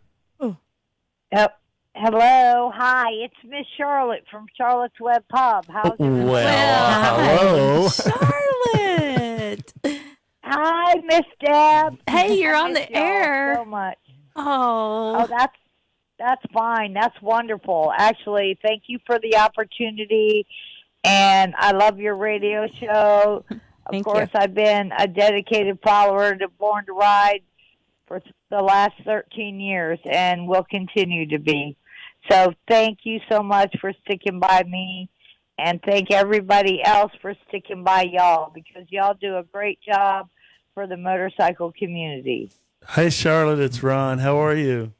Yep. Hello. Hi. It's Miss Charlotte from Charlotte's Web Pub. How's everyone? Hello. Charlotte. Hi, Miss Deb. Hey, you're on the air. So much. Oh, that's fine. That's wonderful. Actually, thank you for the opportunity, and I love your radio show. Of course, I've been a dedicated follower to Born to Ride for the last 13 years, and will continue to be. So thank you so much for sticking by me, and thank everybody else for sticking by y'all, because y'all do a great job for the motorcycle community. Hey, Charlotte, it's Ron. How are you?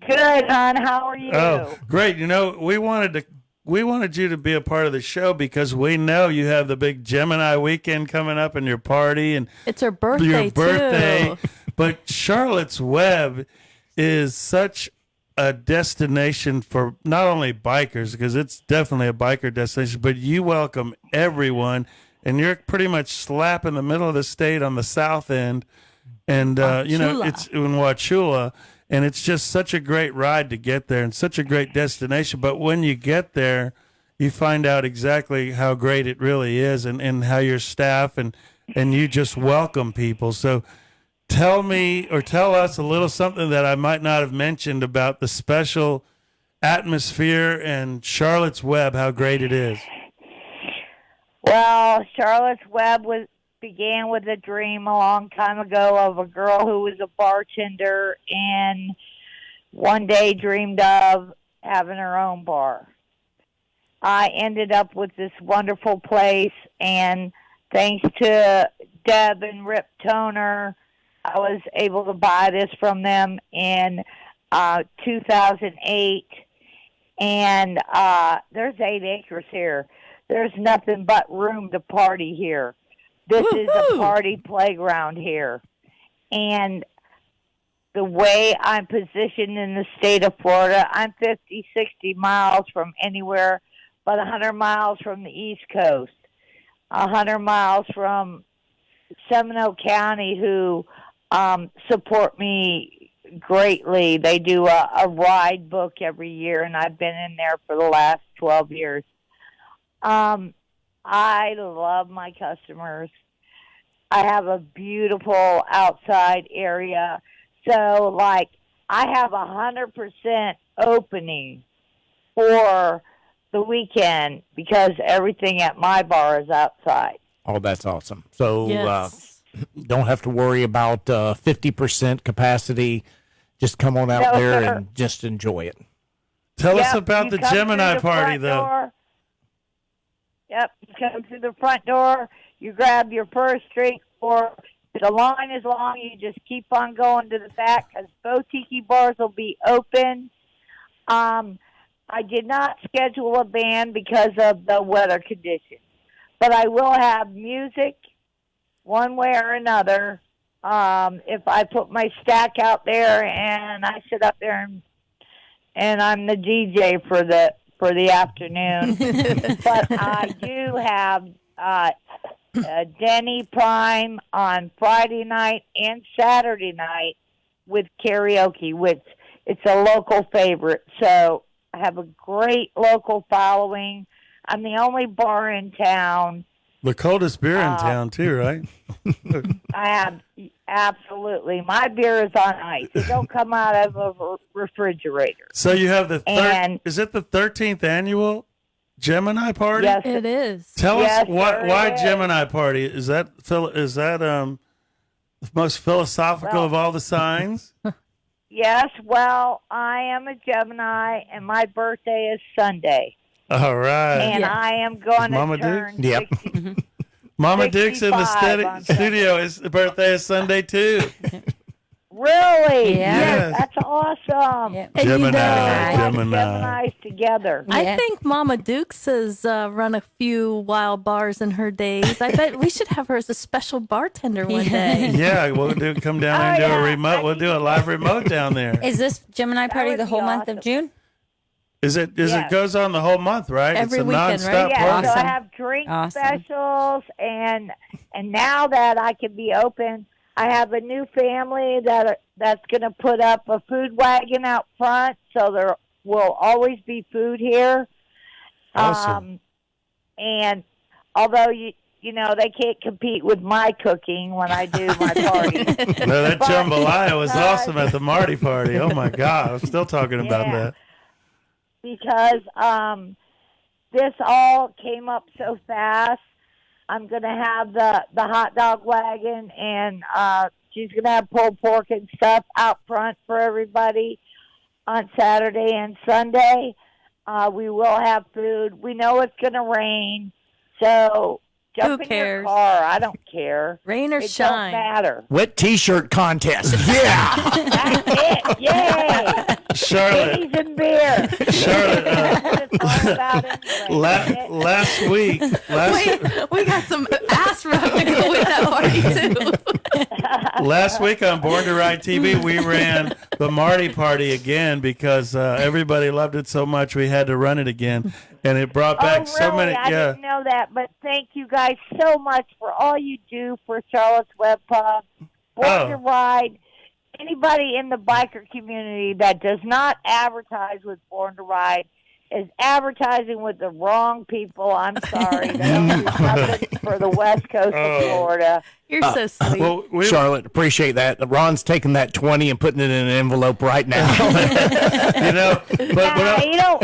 Good, hon. How are you? Oh, great. You know, we wanted you to be a part of the show because we know you have the big Gemini weekend coming up and your party, and it's her birthday too. But Charlotte's Web is such a destination for not only bikers, because it's definitely a biker destination, but you welcome everyone, and you're pretty much slap in the middle of the state on the south end, and you know, it's in Wauchula, and it's just such a great ride to get there and such a great destination. But when you get there, you find out exactly how great it really is, and how your staff and you just welcome people. So tell us a little something that I might not have mentioned about the special atmosphere and Charlotte's Web, how great it is. Well, Charlotte's Web began with a dream a long time ago of a girl who was a bartender and one day dreamed of having her own bar. I ended up with this wonderful place, and thanks to Deb and Rip Toner, I was able to buy this from them in 2008, and there's 8 acres here. There's nothing but room to party here. This is a party playground here. And the way I'm positioned in the state of Florida, I'm 50, 60 miles from anywhere but 100 miles from the East Coast, 100 miles from Seminole County who support me greatly. They do a ride book every year, and I've been in there for the last 12 years. I love my customers. I have a beautiful outside area. So, like, I have 100% opening for the weekend because everything at my bar is outside. Oh, that's awesome. So Yes. don't have to worry about 50% capacity. Just come on out No, there sir. and just enjoy it. Tell us Yep, about you the come Gemini through the party, front though. door. Yep, you come through the front door, you grab your first drink, or if the line is long, you just keep on going to the back because both tiki bars will be open. I did not schedule a band because of the weather conditions, but I will have music one way or another. If I put my stack out there and I sit up there and I'm the DJ for the afternoon. But I do have Denny Prime on Friday night and Saturday night with karaoke, which it's a local favorite. So I have a great local following. I'm the only bar in town. The coldest beer in town, too, right? I have, absolutely. My beer is on ice. It don't come out of a refrigerator. So you have the And- is it the 13th annual Gemini party? Yes, It is. Tell Yes, us why sir, it is. Gemini party? Is that the most philosophical Well- of all the signs? Yes, well, I am a Gemini, and my birthday is Sunday. All right. And Yeah. I am going Mama to turn Dukes? Yep. 60. Mama Dukes in the 65 on Sunday. studio. His birthday is Sunday too. Really? Yeah. Yes. That's awesome. Yep. And you Gemini, know, Gemini. Geminis together. Yeah. I think Mama Dukes has run a few wild bars in her days. I bet we should have her as a special bartender one day. Yeah, we'll come down there and Oh, do a yeah. remote. We'll do a live remote down there. Is this Gemini party would the be whole month awesome. of June? Is it Yes. goes on the whole month, right? Every it's a weekend, nonstop right? Yeah, party. so I Awesome. have drink Awesome. specials, and now that I can be open, I have a new family that's going to put up a food wagon out front, so there will always be food here. Awesome. And although you know they can't compete with my cooking when I do my party. No, that But- jambalaya was awesome at the Marty party. Oh my God, I'm still talking about Yeah. that. Because this all came up so fast. I'm going to have the hot dog wagon, and she's going to have pulled pork and stuff out front for everybody on Saturday and Sunday. We will have food. We know it's going to rain, so jump Who in your cares? car. I don't care. Rain or It shine. don't matter. Wet T-shirt contest. Yeah. That's it. Yay! Charlotte, Titties and beer. Charlotte, That's what it's all about anyway. last week, We got some ass rubbing with that party too. last week on Born to Ride TV, we ran the Marty party again because everybody loved it so much we had to run it again, and it brought back Oh, so really? many. I Yeah, didn't know that, but thank you guys so much for all you do for Charlotte's Web Pub. Born Oh. to Ride. Anybody in the biker community that does not advertise with Born to Ride is advertising with the wrong people. I'm sorry. They don't do nothing for the west coast of Florida. You're so sweet. well, Charlotte, appreciate that. Ron's taking that 20 and putting it in an envelope right now. you know, but Nah,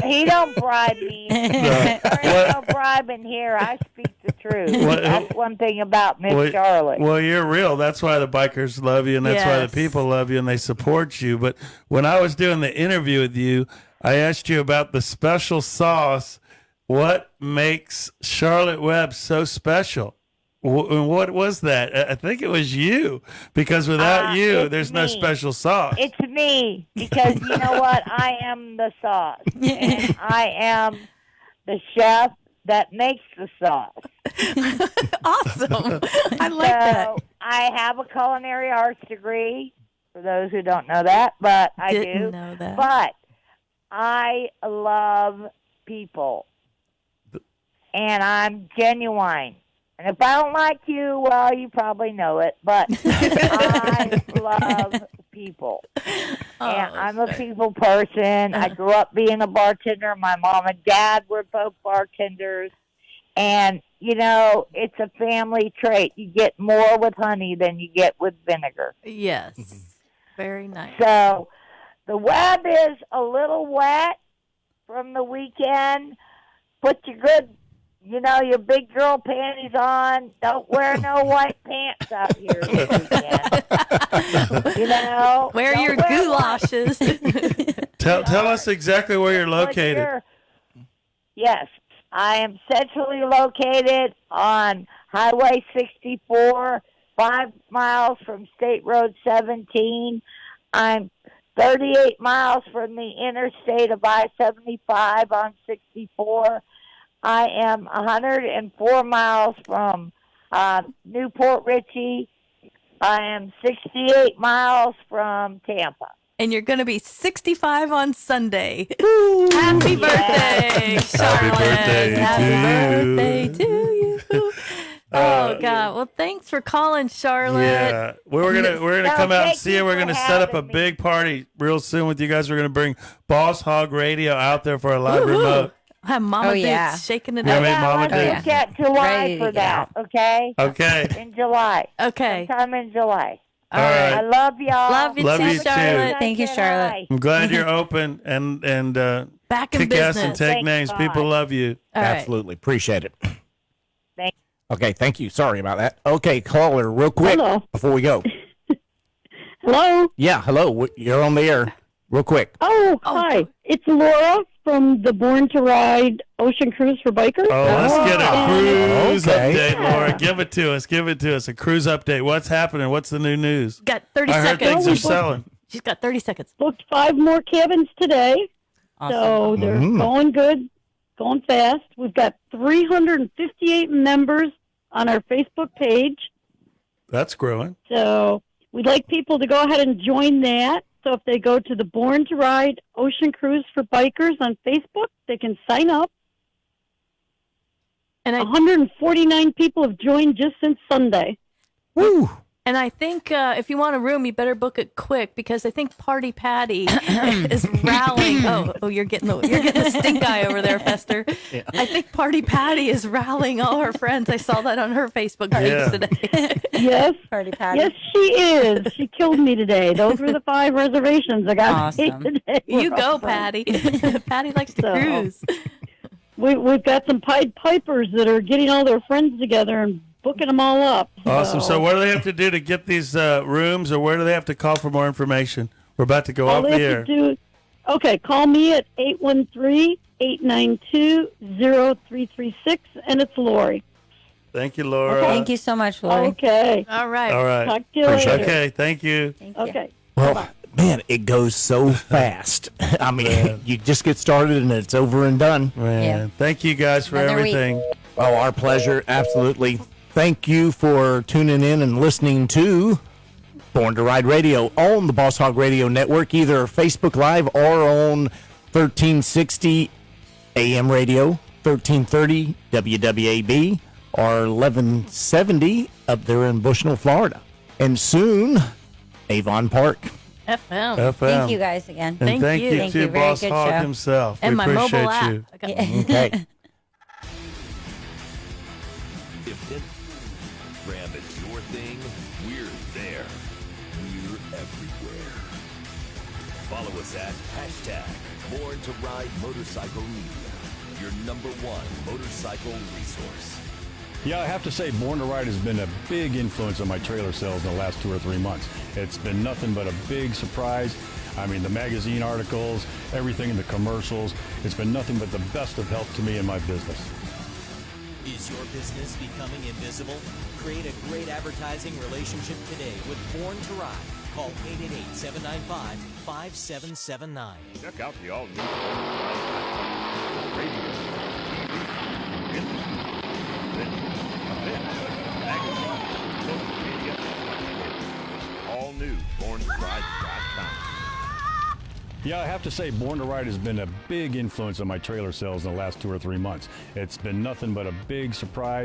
he don't bribe me. There ain't no bribing here. I speak the truth. What- That's one thing about Miss Charlotte. Well, you're real. That's why the bikers love you, and that's why the Yes. people love you, and they support you. But when I was doing the interview with you, I asked you about the special sauce. What makes Charlotte Webb so special? What was that? I think it was you, because without you, it's there's no me. special sauce. It's me, because you know what? I am the sauce. And I am the chef that makes the sauce. Awesome. I like that. So I have a culinary arts degree, for those who don't know that, but I Didn't do. know that. But I love people. And I'm genuine. And if I don't like you, well, you probably know it. But I love people. And I'm a people person. I grew up being a bartender. My mom and dad were both bartenders. And, you know, it's a family trait. You get more with honey than you get with vinegar. Yes. Very nice. So the web is a little wet from the weekend. Put your good, you know, your big girl panties on. Don't wear no white pants out here this weekend. You know, Wear your goulashes. Tell us exactly where you're located. Yes, I am centrally located on Highway 64, 5 miles from State Road 17. I'm 38 miles from the interstate of I-75 on 64. I am 104 miles from Newport Richey. I am 68 miles from Tampa. And you're going to be 65 on Sunday. Happy birthday, Charlotte. Happy birthday to you. Oh God! Well, thanks for calling, Charlotte. Yeah, we're gonna come out and see you. We're gonna set up a big party real soon with you guys. We're gonna bring Boss Hogg Radio out out there for a live remote. Have Mama Dukes shaking it Yeah, up. I mean, Mama Let's get July for that, okay? Okay. In July. Okay. Sometime in July. All right. I love y'all. Love you Love too, you too. Charlotte. Thank you, Charlotte. I'm glad you're open and Back in kick ass and business. take Thanks, names. bye. People love you. All right. Absolutely. Appreciate it. Thanks. Okay, thank you. Sorry about that. Okay, caller, real quick before we go. Hello? Yeah, hello. You're on the air. Real quick. Oh, hi. It's Laura from the Born to Ride Ocean Cruise for Bikers. Oh, let's get a cruise Okay. update, Laura. Give it to us. Give it to us. A cruise update. What's happening? What's the new news? Got 30 I heard seconds. things are selling. She's got 30 seconds. Booked 5 more cabins today. So they're going good, going fast. We've got 358 members on our Facebook page. That's growing. So we'd like people to go ahead and join that. So if they go to the Born to Ride Ocean Cruise for Bikers on Facebook, they can sign up. And 149 people have joined just since Sunday. Woo! And I think if you want a room, you better book it quick because I think Party Patty is rallying. Oh, you're getting the stink eye over there, Fester. Yeah. I think Party Patty is rallying all her friends. I saw that on her Facebook page today. Yes. Party Patty. Yes, she is. She killed me today. Those were the 5 reservations I got made today. You go, Patty. Patty likes to cruise. We've got some Pied Pipers that are getting all their friends together and booking them all up. Awesome. So what do they have to do to get these rooms, or where do they have to call for more information? We're about to go all off they the have air. to do, okay, call me at 813-892-0336, and it's Lori. Thank you, Laura. Thank you so much, Lori. Okay. All right. All right. Talk to you later. Okay, thank you. Okay. Well, man, it goes so fast. I mean, you just get started and it's over and done. Man, thank you guys for Another week. everything. Oh, our pleasure. Absolutely. Thank you for tuning in and listening to Born to Ride Radio on the Boss Hogg Radio Network, either Facebook Live or on 1360 AM Radio, 1330 WWAB, or 1170 up there in Bushnell, Florida. And soon, Avon Park. FM. Thank you guys again. And thank you Thank to you. Very Boss good Hogg show. himself. And we my appreciate mobile app. you. I got- Okay. If Instagram is your thing, we're there. We're everywhere. Follow us at #Born to Ride Motorcycle Media, your #1 motorcycle resource. Yeah, I have to say, Born to Ride has been a big influence on my trailer sales in the last 2 or 3 months. It's been nothing but a big surprise. I mean, the magazine articles, everything in the commercials, it's been nothing but the best of help to me in my business. Is your business becoming invisible? Create a great advertising relationship today with Born to Ride. Call 888-795-5779. Check out the all-new radio, TV, industry, events, magazine, social media, all new BornToRide.com. Yeah, I have to say, Born to Ride has been a big influence on my trailer sales in the last 2 or 3 months. It's been nothing but a big surprise.